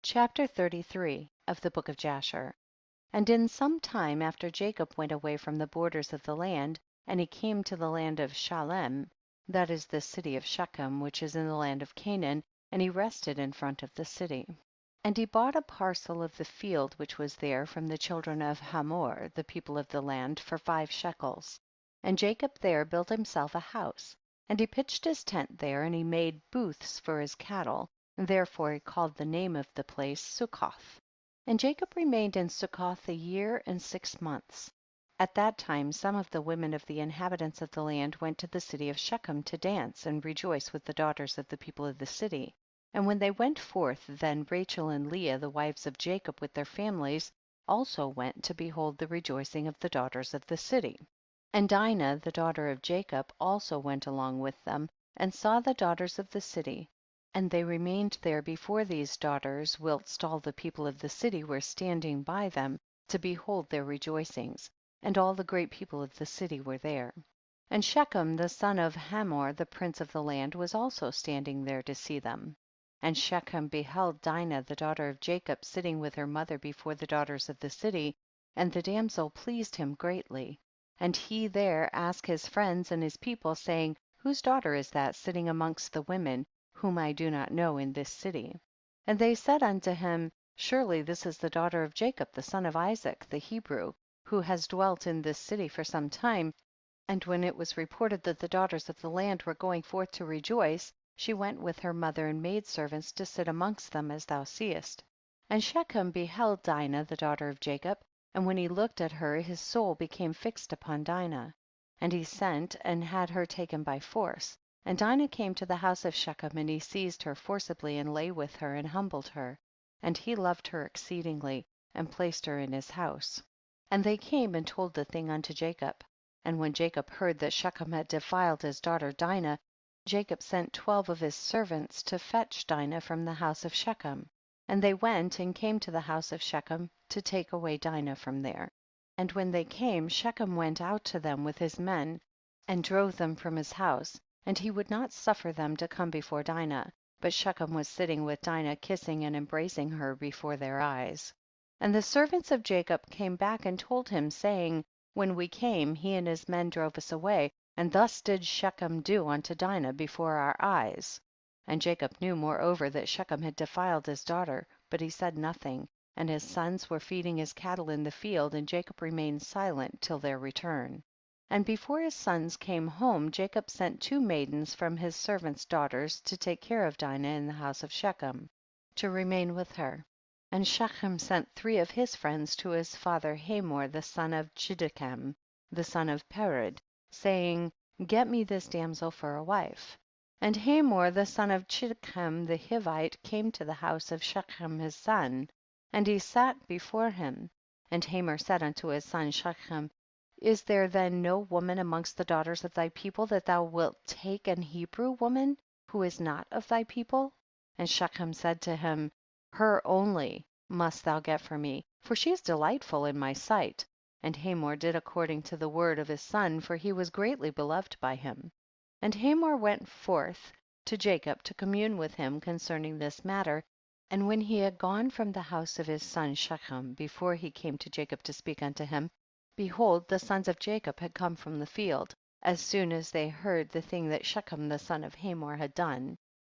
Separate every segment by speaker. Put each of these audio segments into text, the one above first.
Speaker 1: Chapter 33 of the Book of Jasher. And in some time after Jacob went away from the borders of the land, and he came to the land of Shalem, that is the city of Shechem, which is in the land of Canaan, and he rested in front of the city. And he bought a parcel of the field which was there from the children of Hamor, the people of the land, for 5 shekels. And Jacob there built himself a house, and he pitched his tent there, and he made booths for his cattle. Therefore he called the name of the place Sukhoth. And Jacob remained in Sukhoth 1 year and 6 months. At that time some of the women of the inhabitants of the land went to the city of Shechem to dance and rejoice with the daughters of the people of the city. And when they went forth, then Rachel and Leah, the wives of Jacob with their families, also went to behold the rejoicing of the daughters of the city. And Dinah, the daughter of Jacob, also went along with them, and saw the daughters of the city. And they remained there before these daughters, whilst all the people of the city were standing by them to behold their rejoicings, and all the great people of the city were there. And Shechem the son of Hamor, the prince of the land, was also standing there to see them. And Shechem beheld Dinah the daughter of Jacob sitting with her mother before the daughters of the city, and the damsel pleased him greatly. And he there asked his friends and his people, saying, Whose daughter is that sitting amongst the women, whom I do not know in this city? And they said unto him, Surely this is the daughter of Jacob the son of Isaac the Hebrew, who has dwelt in this city for some time. And when it was reported that the daughters of the land were going forth to rejoice, she went with her mother and maidservants to sit amongst them, as thou seest. And Shechem beheld Dinah the daughter of Jacob, and when he looked at her his soul became fixed upon Dinah. And he sent and had her taken by force. And Dinah came to the house of Shechem, and he seized her forcibly and lay with her and humbled her. And he loved her exceedingly, and placed her in his house. And they came and told the thing unto Jacob. And when Jacob heard that Shechem had defiled his daughter Dinah, Jacob sent 12 of his servants to fetch Dinah from the house of Shechem. And they went and came to the house of Shechem to take away Dinah from there. And when they came, Shechem went out to them with his men, and drove them from his house, and he would not suffer them to come before Dinah, but Shechem was sitting with Dinah, kissing and embracing her before their eyes. And the servants of Jacob came back and told him, saying, When we came, he and his men drove us away, and thus did Shechem do unto Dinah before our eyes. And Jacob knew moreover that Shechem had defiled his daughter, but he said nothing, and his sons were feeding his cattle in the field, and Jacob remained silent till their return. And before his sons came home, Jacob sent 2 maidens from his servants' daughters to take care of Dinah in the house of Shechem, to remain with her. And Shechem sent 3 of his friends to his father Hamor the son of Shechem, the son of Pered, saying, Get me this damsel for a wife. And Hamor the son of Shechem the Hivite came to the house of Shechem his son, and he sat before him. And Hamor said unto his son Shechem, Is there then no woman amongst the daughters of thy people, that thou wilt take an Hebrew woman, who is not of thy people? And Shechem said to him, Her only must thou get for me, for she is delightful in my sight. And Hamor did according to the word of his son, for he was greatly beloved by him. And Hamor went forth to Jacob to commune with him concerning this matter. And when he had gone from the house of his son Shechem, before he came to Jacob to speak unto him, behold, the sons of Jacob had come from the field, as soon as they heard the thing that Shechem the son of Hamor had done.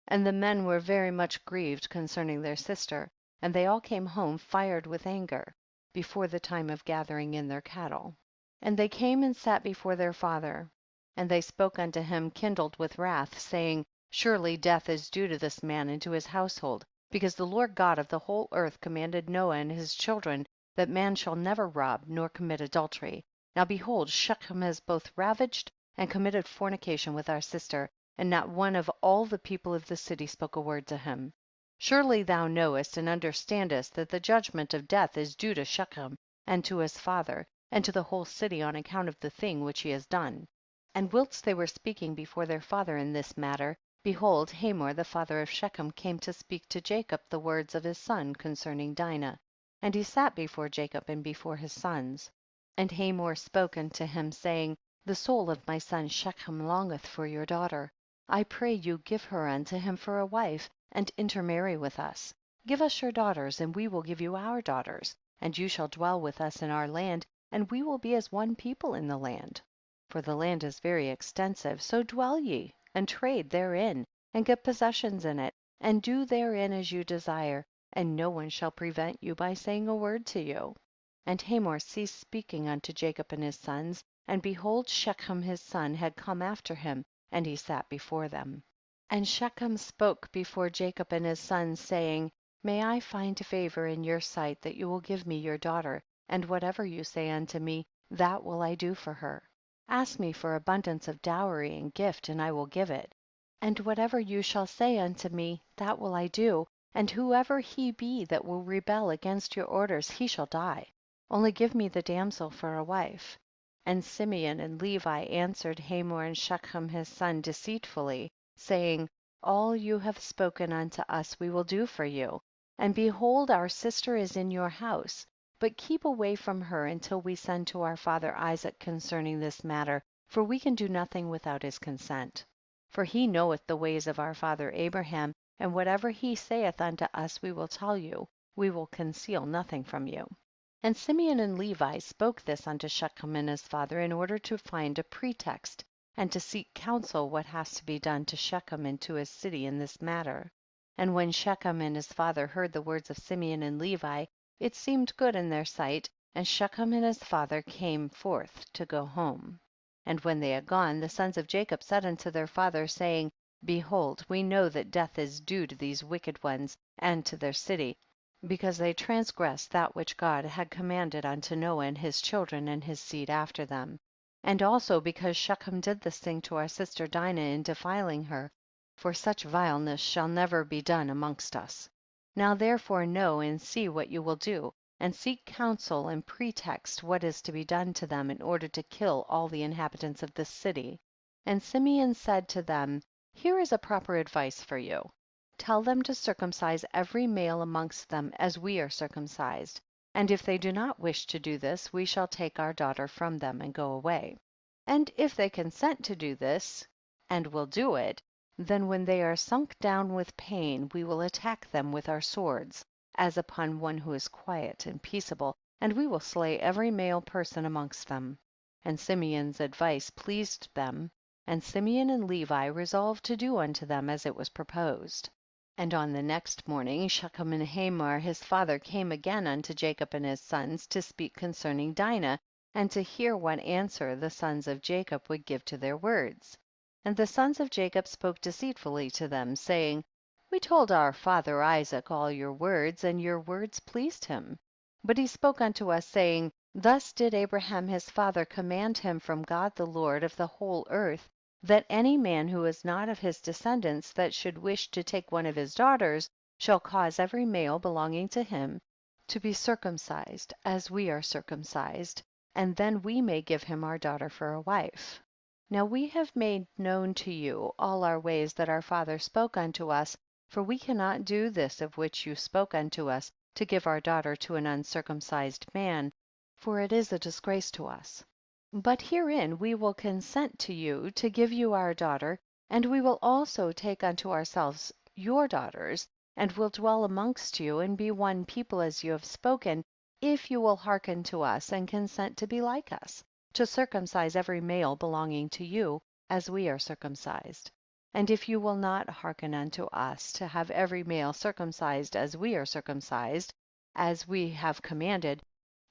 Speaker 1: And the men were very much grieved concerning their sister, and they all came home fired with anger, before the time of gathering in their cattle. And they came and sat before their father, and they spoke unto him kindled with wrath, saying, Surely death is due to this man and to his household, because the Lord God of the whole earth commanded Noah and his children that man shall never rob nor commit adultery. Now behold, Shechem has both ravaged and committed fornication with our sister, and not one of all the people of the city spoke a word to him. Surely thou knowest and understandest that the judgment of death is due to Shechem and to his father, and to the whole city on account of the thing which he has done. And whilst they were speaking before their father in this matter, behold, Hamor the father of Shechem came to speak to Jacob the words of his son concerning Dinah. And he sat before Jacob and before his sons. And Hamor spoke unto him, saying, The soul of my son Shechem longeth for your daughter. I pray you give her unto him for a wife, and intermarry with us. Give us your daughters, and we will give you our daughters, and you shall dwell with us in our land, and we will be as one people in the land. For the land is very extensive, so dwell ye, and trade therein, and get possessions in it, and do therein as you desire, and no one shall prevent you by saying a word to you. And Hamor ceased speaking unto Jacob and his sons, and behold, Shechem his son had come after him, and he sat before them. And Shechem spoke before Jacob and his sons, saying, May I find favor in your sight that you will give me your daughter, and whatever you say unto me, that will I do for her. Ask me for abundance of dowry and gift, and I will give it. And whatever you shall say unto me, that will I do, and whoever he be that will rebel against your orders, he shall die. Only give me the damsel for a wife. And Simeon and Levi answered Hamor and Shechem his son deceitfully, saying, All you have spoken unto us we will do for you. And behold, our sister is in your house, but keep away from her until we send to our father Isaac concerning this matter, for we can do nothing without his consent. For he knoweth the ways of our father Abraham, and whatever he saith unto us we will tell you, we will conceal nothing from you. And Simeon and Levi spoke this unto Shechem and his father in order to find a pretext, and to seek counsel what has to be done to Shechem and to his city in this matter. And when Shechem and his father heard the words of Simeon and Levi, it seemed good in their sight, and Shechem and his father came forth to go home. And when they had gone, the sons of Jacob said unto their father, saying, Behold, we know that death is due to these wicked ones and to their city, because they transgressed that which God had commanded unto Noah and his children and his seed after them. And also because Shechem did this thing to our sister Dinah in defiling her, for such vileness shall never be done amongst us. Now therefore know and see what you will do, and seek counsel and pretext what is to be done to them in order to kill all the inhabitants of this city. And Simeon said to them, Here is a proper advice for you. Tell them to circumcise every male amongst them as we are circumcised, and if they do not wish to do this, we shall take our daughter from them and go away. And if they consent to do this, and will do it, then when they are sunk down with pain, we will attack them with our swords, as upon one who is quiet and peaceable, and we will slay every male person amongst them. And Simeon's advice pleased them, and Simeon and Levi resolved to do unto them as it was proposed. And on the next morning Shechem and Hamor his father came again unto Jacob and his sons to speak concerning Dinah, and to hear what answer the sons of Jacob would give to their words. And the sons of Jacob spoke deceitfully to them, saying, We told our father Isaac all your words, and your words pleased him. But he spoke unto us, saying, Thus did Abraham his father command him from God the Lord of the whole earth, that any man who is not of his descendants that should wish to take one of his daughters shall cause every male belonging to him to be circumcised as we are circumcised, and then we may give him our daughter for a wife. Now we have made known to you all our ways that our father spoke unto us, for we cannot do this of which you spoke unto us, to give our daughter to an uncircumcised man, for it is a disgrace to us. But herein we will consent to you to give you our daughter, and we will also take unto ourselves your daughters, and will dwell amongst you and be one people as you have spoken, if you will hearken to us and consent to be like us, to circumcise every male belonging to you, as we are circumcised. And if you will not hearken unto us to have every male circumcised as we are circumcised, as we have commanded,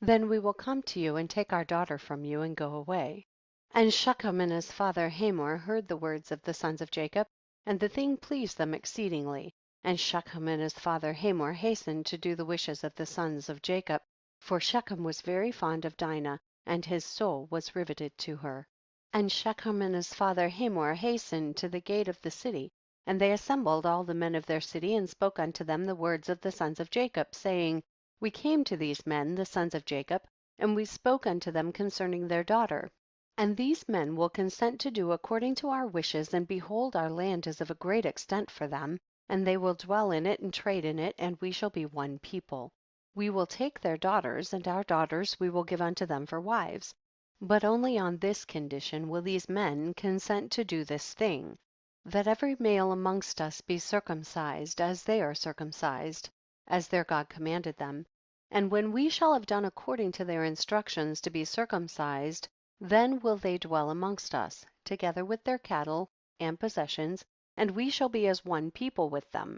Speaker 1: then we will come to you and take our daughter from you and go away. And Shechem and his father Hamor heard the words of the sons of Jacob, and the thing pleased them exceedingly. And Shechem and his father Hamor hastened to do the wishes of the sons of Jacob, for Shechem was very fond of Dinah, and his soul was riveted to her. And Shechem and his father Hamor hastened to the gate of the city, and they assembled all the men of their city, and spoke unto them the words of the sons of Jacob, saying, We came to these men, the sons of Jacob, and we spoke unto them concerning their daughter. And these men will consent to do according to our wishes, and behold, our land is of a great extent for them, and they will dwell in it and trade in it, and we shall be one people. We will take their daughters, and our daughters we will give unto them for wives. But only on this condition will these men consent to do this thing, that every male amongst us be circumcised as they are circumcised.
Speaker 2: as their God commanded them. And when we shall have done according to their instructions to be circumcised, then will they dwell amongst us, together with their cattle and possessions, and we shall be as one people with them.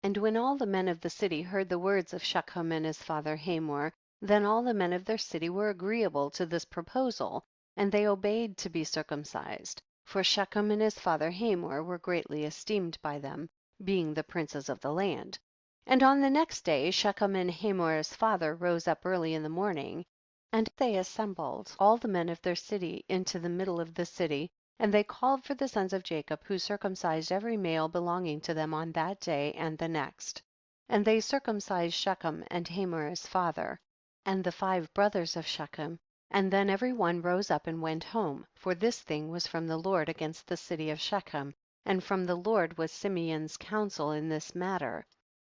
Speaker 2: And when all the men of the city heard the words of Shechem and his father Hamor, then all the men of their city were agreeable to this proposal, and they obeyed to be circumcised, for Shechem and his father Hamor were greatly esteemed by them, being the princes of the land. And on the next day Shechem and Hamor his father rose up early in the morning, and they assembled all the men of their city into the middle of the city, and they called for the sons of Jacob, who circumcised every male belonging to them on that day and the next. And they circumcised Shechem and Hamor his father, and the 5 brothers of Shechem, and then every one rose up and went home, for this thing was from the Lord against the city of Shechem, and from the Lord was Simeon's counsel in this matter,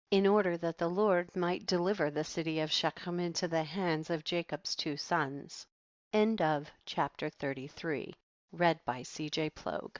Speaker 2: in order that the Lord might deliver the city of Shechem into the hands of Jacob's 2 sons. End of chapter 33. Read by C.J. Plogue.